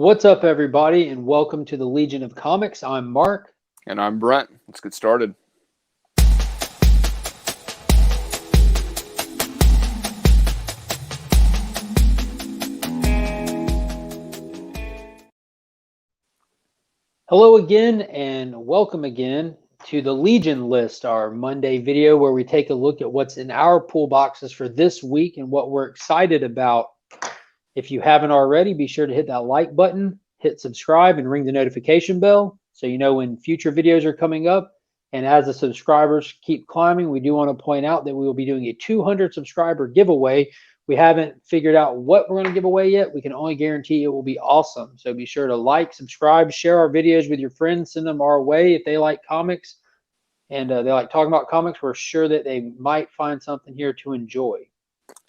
What's up, everybody, and welcome to the Legion of Comics. I'm Mark. And I'm Brent. Let's get started. Hello again, and welcome again to the Legion List, our Monday video where we take a look at what's in our pool boxes for this week and what we're excited about. If you haven't already, be sure to hit that like button, hit subscribe, and ring the notification bell so you know when future videos are coming up. And as the subscribers keep climbing, we do want to point out that we will be doing a 200 subscriber giveaway. We haven't figured out what we're going to give away yet. We can only guarantee it will be awesome. So be sure to like, subscribe, share our videos with your friends, send them our way if they like comics and they like talking about comics. We're sure that they might find something here to enjoy.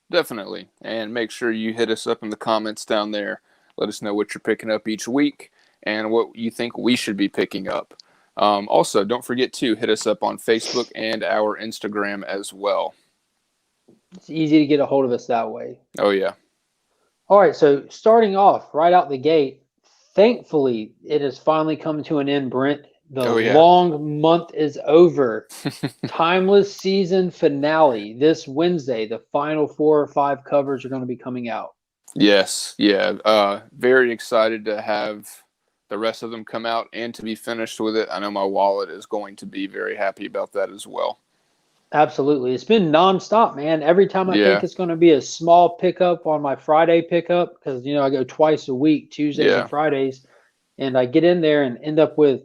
Definitely. And make sure you hit us up in the comments down there. Let us know what you're picking up each week and what you think we should be picking up. Also, don't forget to hit us up on Facebook and our Instagram as well. It's easy to get a hold of us that way. Oh, yeah. All right, so starting off right out the gate, thankfully, it has finally come to an end, Brent. The long month is over. Timeless season finale this Wednesday. The final 4 or 5 covers are going to be coming out. Yes, yeah. Very excited to have the rest of them come out and to be finished with it. I know my wallet is going to be very happy about that as well. Absolutely. It's been nonstop, man. Every time I think it's going to be a small pickup on my Friday pickup, because, I go twice a week, Tuesdays and Fridays, and I get in there and end up with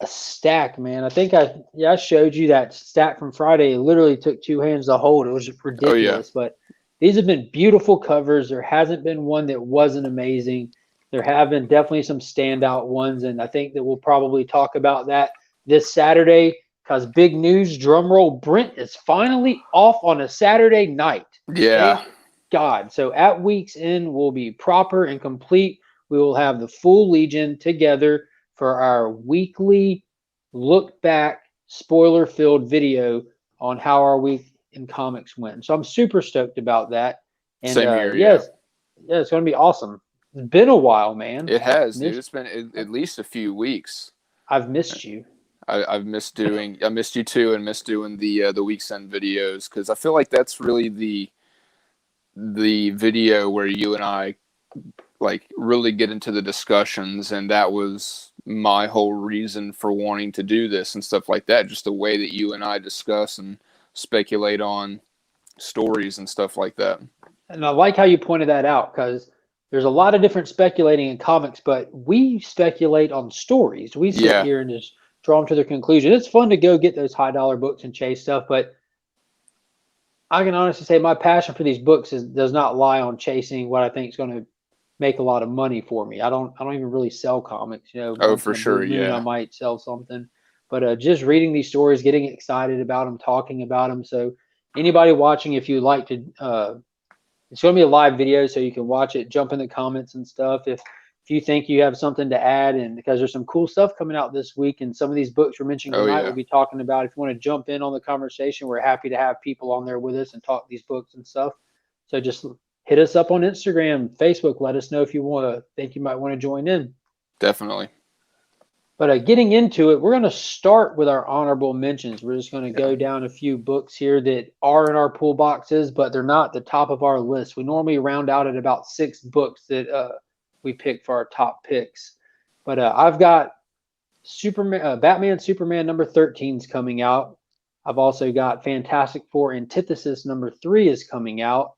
a stack, man. I think I showed you that stack from Friday. It literally took 2 hands to hold. It was ridiculous. But these have been beautiful covers. There hasn't been one that wasn't amazing. There have been definitely some standout ones, and I think that we'll probably talk about that this Saturday. Because big news, drum roll, Brent is finally off on a Saturday night. Yeah. Thank God. So at week's end, we'll be proper and complete. We will have the full Legion together for our weekly look back, spoiler-filled video on how our week in comics went. So I'm super stoked about that. And Same here, it's going to be awesome. It's been a while, man. It has, dude. It's been at least a few weeks. I've missed you. I missed you too, and missed doing the week's end videos, because I feel like that's really the video where you and I really get into the discussions, and that was my whole reason for wanting to do this and stuff like that. Just the way that you and I discuss and speculate on stories and stuff like that. And I like how you pointed that out, because there's a lot of different speculating in comics, but we speculate on stories. We sit here and just draw them to their conclusion. It's fun to go get those high dollar books and chase stuff, but I can honestly say my passion for these books does not lie on chasing what I think is going to make a lot of money for me. I don't even really sell comics. Oh, for sure, I might sell something, but just reading these stories, getting excited about them, talking about them. So anybody watching, if you like to, it's going to be a live video, so you can watch it, jump in the comments and stuff. If you think you have something to add, and because there's some cool stuff coming out this week, and some of these books we're mentioning tonight we'll be talking about. If you want to jump in on the conversation, we're happy to have people on there with us and talk these books and stuff. So just hit us up on Instagram, Facebook. Let us know if you think you might want to join in. Definitely. But getting into it, we're going to start with our honorable mentions. We're just going to go down a few books here that are in our pool boxes, but they're not the top of our list. We normally round out at about 6 books that we pick for our top picks. But I've got Batman Superman number 13 is coming out. I've also got Fantastic Four Antithesis number 3 is coming out.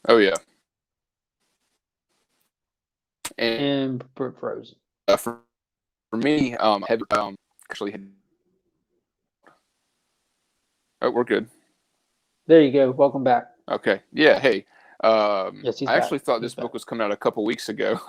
Oh, yeah. And Frozen. For me, actually, we're good. There you go. Welcome back. Okay. Yeah. Hey. Yes, I actually thought this book was coming out a couple weeks ago.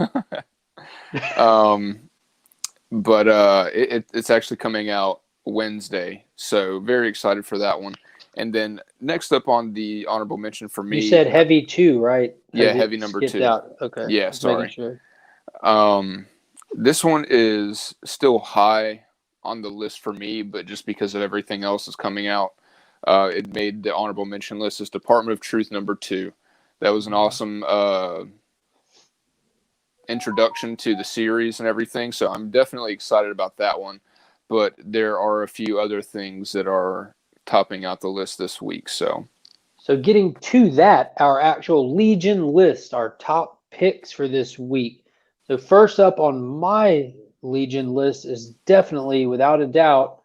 But it's actually coming out Wednesday, so very excited for that one. And then next up on the honorable mention for me, you said Heavy 2, right? Heavy number 2. Okay. Yeah, sorry. Sure. This one is still high on the list for me, but just because of everything else that's coming out, it made the honorable mention list. Is Department of Truth number 2. That was an awesome introduction to the series and everything. So I'm definitely excited about that one. But there are a few other things that are topping out the list this week. So getting to that, our actual Legion list, our top picks for this week. So first up on my Legion list is definitely, without a doubt,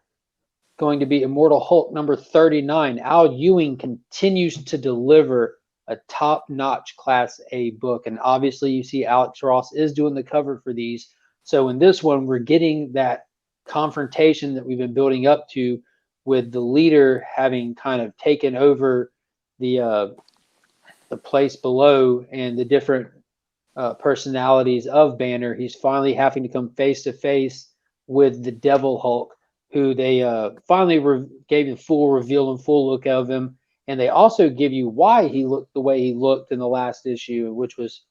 going to be Immortal Hulk number 39. Al Ewing continues to deliver a top-notch Class A book. And obviously you see Alex Ross is doing the cover for these. So in this one, we're getting that confrontation that we've been building up to, with the leader having kind of taken over the place below, and the different personalities of Banner. He's finally having to come face to face with the Devil Hulk, who they finally gave the full reveal and full look of him. And they also give you why he looked the way he looked in the last issue, which was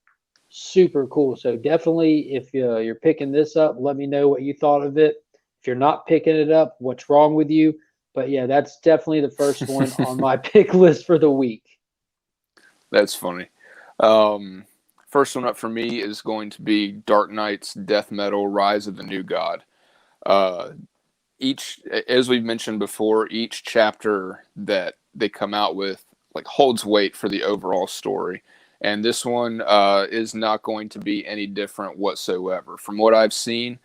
super cool. So definitely, if you're picking this up, let me know what you thought of it. If you're not picking it up, what's wrong with you? But yeah, that's definitely the first one on my pick list for the week. that's funny. First one up for me is going to be Dark Knight's Death Metal Rise of the New God. Each, as we've mentioned before, each chapter that they come out with like holds weight for the overall story. And this one is not going to be any different whatsoever. From what I've seen,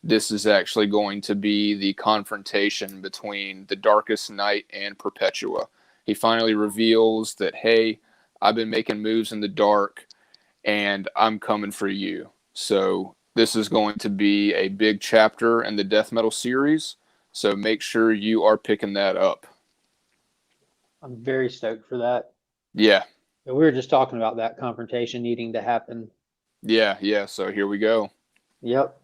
this is actually going to be the confrontation between the Darkest Night and Perpetua. He finally reveals that, hey, I've been making moves in the dark, and I'm coming for you. So this is going to be a big chapter in the Death Metal series. So make sure you are picking that up. I'm very stoked for that. Yeah. We were just talking about that confrontation needing to happen. Yeah. So here we go. Yep.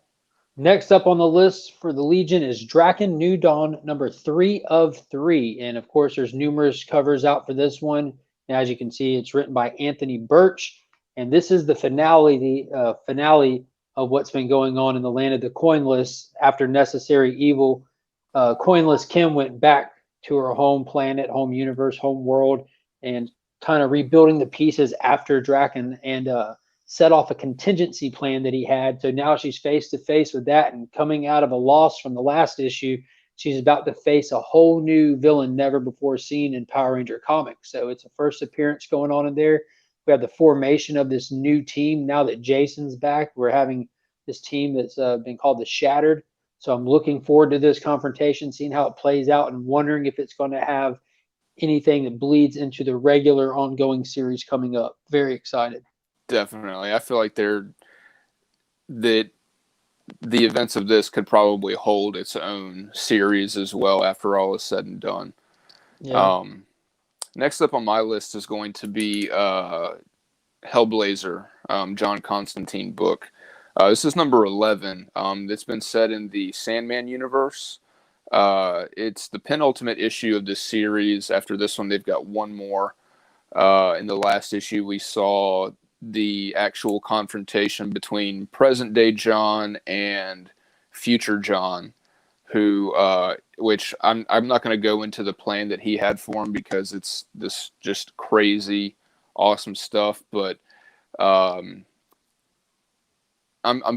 Next up on the list for the Legion is Daredevil New Dawn number 3 of 3. And of course, there's numerous covers out for this one. And as you can see, it's written by Anthony Birch. And this is the finale of what's been going on in the land of the Coinless. After Necessary Evil, Coinless Kim went back to her home planet, home universe, home world, and kind of rebuilding the pieces after Draken, and set off a contingency plan that he had. So now she's face to face with that, and coming out of a loss from the last issue, she's about to face a whole new villain never before seen in Power Ranger comics. So it's a first appearance going on in there. We have the formation of this new team. Now that Jason's back, we're having this team that's been called the Shattered. So I'm looking forward to this confrontation, seeing how it plays out, and wondering if it's going to have anything that bleeds into the regular ongoing series coming up. Very excited. Definitely. I feel like the events of this could probably hold its own series as well after all is said and done. Yeah. Next up on my list is going to be Hellblazer, John Constantine book. This is number 11. It's been set in the Sandman universe. It's the penultimate issue of this series. After this one, they've got one more. In the last issue, we saw the actual confrontation between present-day John and future John, who, which I'm not going to go into the plan that he had for him because it's this just crazy, awesome stuff. But I'm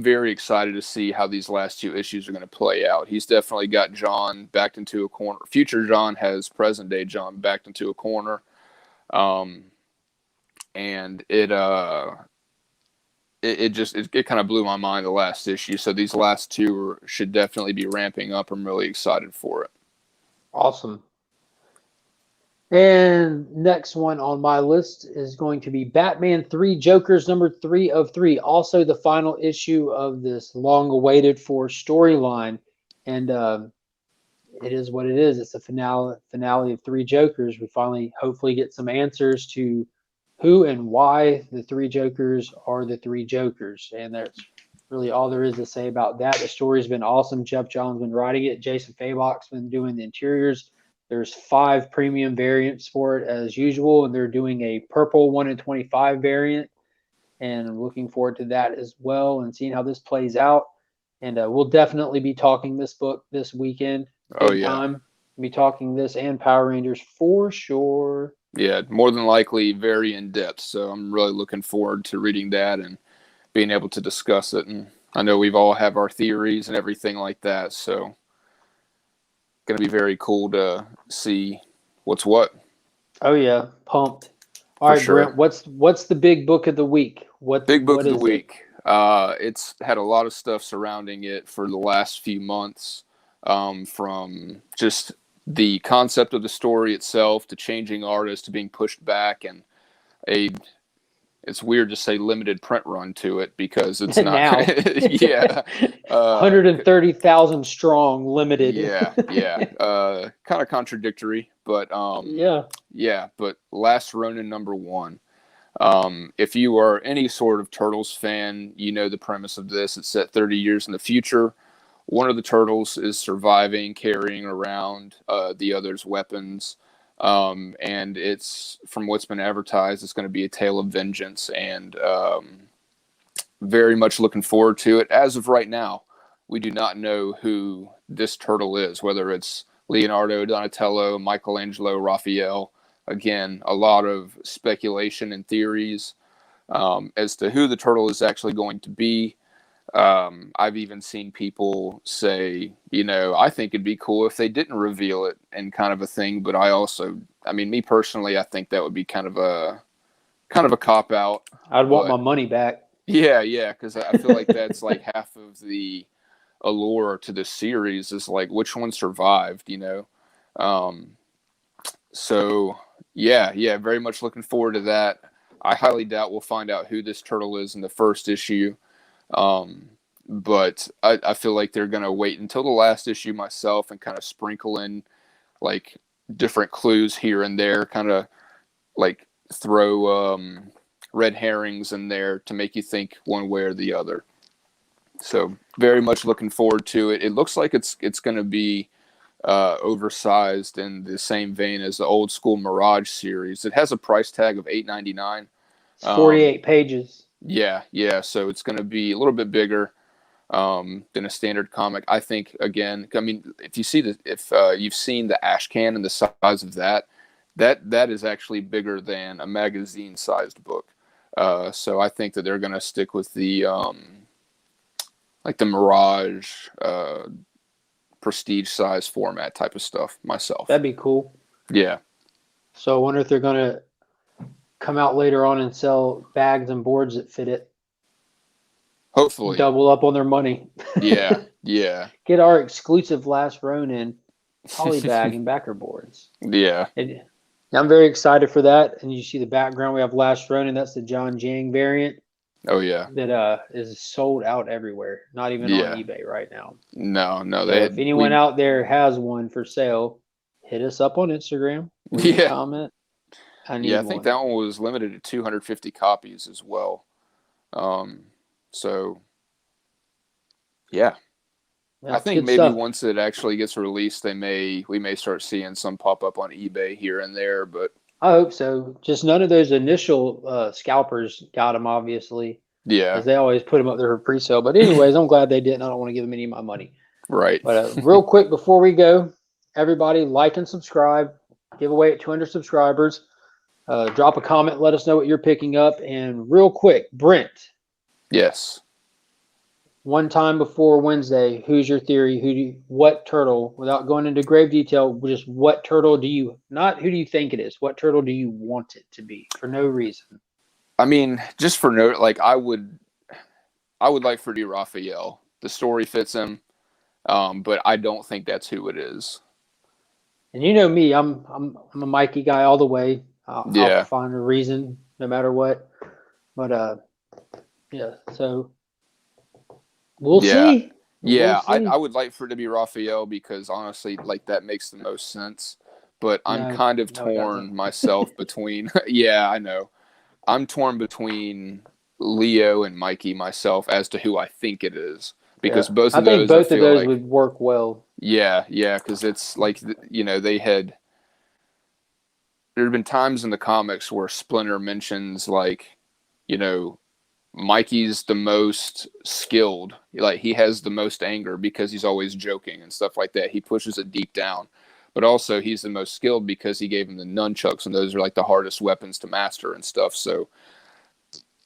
very excited to see how these last two issues are going to play out. He's definitely got John backed into a corner. Future John has present-day John backed into a corner. And it kind of blew my mind the last issue. So these last two should definitely be ramping up. I'm really excited for it. Awesome. And next one on my list is going to be Batman 3 Jokers number 3 of 3. Also the final issue of this long awaited for storyline. And it is what it is. It's the finale of 3 Jokers. We finally hopefully get some answers to who and why the 3 Jokers are the 3 Jokers. And that's really all there is to say about that. The story's been awesome. Jeff Johns been writing it. Jason Fabok's been doing the interiors. There's 5 premium variants for it as usual, and they're doing a purple 1 in 25 variant. And I'm looking forward to that as well and seeing how this plays out. And we'll definitely be talking this book this weekend. Oh, yeah. Time. We'll be talking this and Power Rangers for sure. Yeah, more than likely very in depth. So I'm really looking forward to reading that and being able to discuss it. And I know we've all have our theories and everything like that. So going to be very cool to see what's what. Oh yeah, pumped. All For right, sure. Brent, what's the big book of the week? Big book What of the is it? week. It's had a lot of stuff surrounding it for the last few months, from just the concept of the story itself to changing artists to being pushed back, and a it's weird to say limited print run to it because it's not. Now. Yeah. Uh, 130,000 strong, limited. yeah. Kind of contradictory, but Yeah. yeah. But Last Ronin #1. If you are any sort of Turtles fan, you know the premise of this. It's set 30 years in the future. One of the turtles is surviving, carrying around the other's weapons. And it's, from what's been advertised, it's going to be a tale of vengeance, and very much looking forward to it. As of right now, we do not know who this turtle is, whether it's Leonardo, Donatello, Michelangelo, Raphael. Again, a lot of speculation and theories as to who the turtle is actually going to be. I've even seen people say, I think it'd be cool if they didn't reveal it, and kind of a thing. But me personally, I think that would be kind of a cop out. I'd want my But money back. yeah, because I feel like that's like half of the allure to this series is like which one survived. Um, so yeah, very much looking forward to that. I highly doubt we'll find out who this turtle is in the first issue. But I feel like they're going to wait until the last issue myself and kind of sprinkle in like different clues here and there, kind of like throw red herrings in there to make you think one way or the other. So very much looking forward to it. It looks like it's going to be oversized in the same vein as the old school Mirage series. It has a price tag of $8.99. It's 48 pages. Yeah. So it's going to be a little bit bigger than a standard comic. I think, again, if you've seen the ash can and the size of that is actually bigger than a magazine-sized book. So I think that they're going to stick with the like the Mirage prestige size format type of stuff myself. That'd be cool. Yeah. So I wonder if they're going to come out later on and sell bags and boards that fit it. Hopefully. Double up on their money. Yeah. Get our exclusive Last Ronin polybag and backer boards. Yeah. I'm very excited for that. And you see the background, we have Last Ronin. That's the John Jang variant. Oh yeah. That is sold out everywhere. Not even on eBay right now. No. So if anyone out there has one for sale, hit us up on Instagram. Leave a comment. I think that one was limited to 250 copies as well. So yeah. I think maybe stuff. Once it actually gets released, we may start seeing some pop up on eBay here and there, but I hope so. Just none of those initial scalpers got them, obviously. Yeah. Because they always put them up there for pre-sale. But anyways, I'm glad they didn't. I don't want to give them any of my money. Right. But real quick before we go, everybody like and subscribe. Give away at 200 subscribers. Drop a comment. Let us know what you're picking up. And real quick, Brent. Yes. One time before Wednesday, who's your theory? What turtle, without going into grave detail, just what turtle do you, not who do you think it is, what turtle do you want it to be for no reason? I mean, just for no, like I would like for it to be Raphael. The story fits him, but I don't think that's who it is. And you know me, I'm a Mikey guy all the way. I'll find a reason no matter what. But yeah, so we'll see. Yeah, we'll see. I would like for it to be Raphael because honestly, like that makes the most sense. But I'm kind of torn myself between. Yeah, I know. I'm torn between Leo and Mikey myself as to who I think it is because both of those. Both of those would work well. Yeah, because it's like there have been times in the comics where Splinter mentions like, Mikey's the most skilled, like he has the most anger because he's always joking and stuff like that. He pushes it deep down, but also he's the most skilled because he gave him the nunchucks, and those are like the hardest weapons to master and stuff. So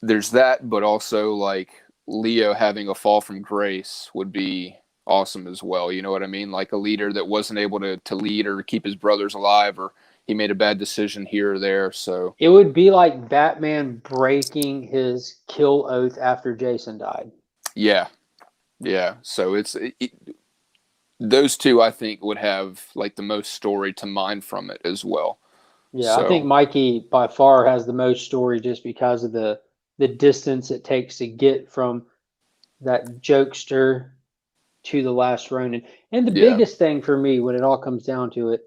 there's that, but also like Leo having a fall from grace would be awesome as well. You know what I mean? Like a leader that wasn't able to lead or keep his brothers alive, or he made a bad decision here or there. So It would be like Batman breaking his kill oath after Jason died. yeah, yeah. So those two I think would have like the most story to mine from it as well. Yeah, I think So Mikey by far has the most story just because of the distance it takes to get from that jokester to the last Ronin. And the yeah, biggest thing for me when it all comes down to it,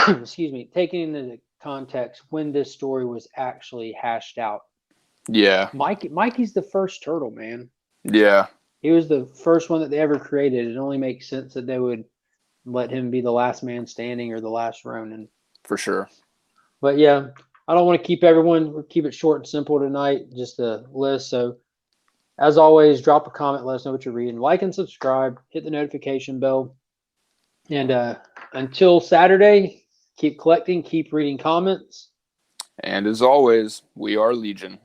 excuse me, taking into context when this story was actually hashed out. yeah, Mikey's the first turtle, man. yeah, He was the first one that they ever created. It only makes sense that they would let him be the last man standing or the last Ronin. for sure. But yeah, I don't want to keep everyone. We'll keep it short and simple tonight. Just a list. So as always, drop a comment. Let us know what you're reading. Like and subscribe. Hit the notification bell. And until Saturday, keep collecting. Keep reading comments. And as always, we are Legion.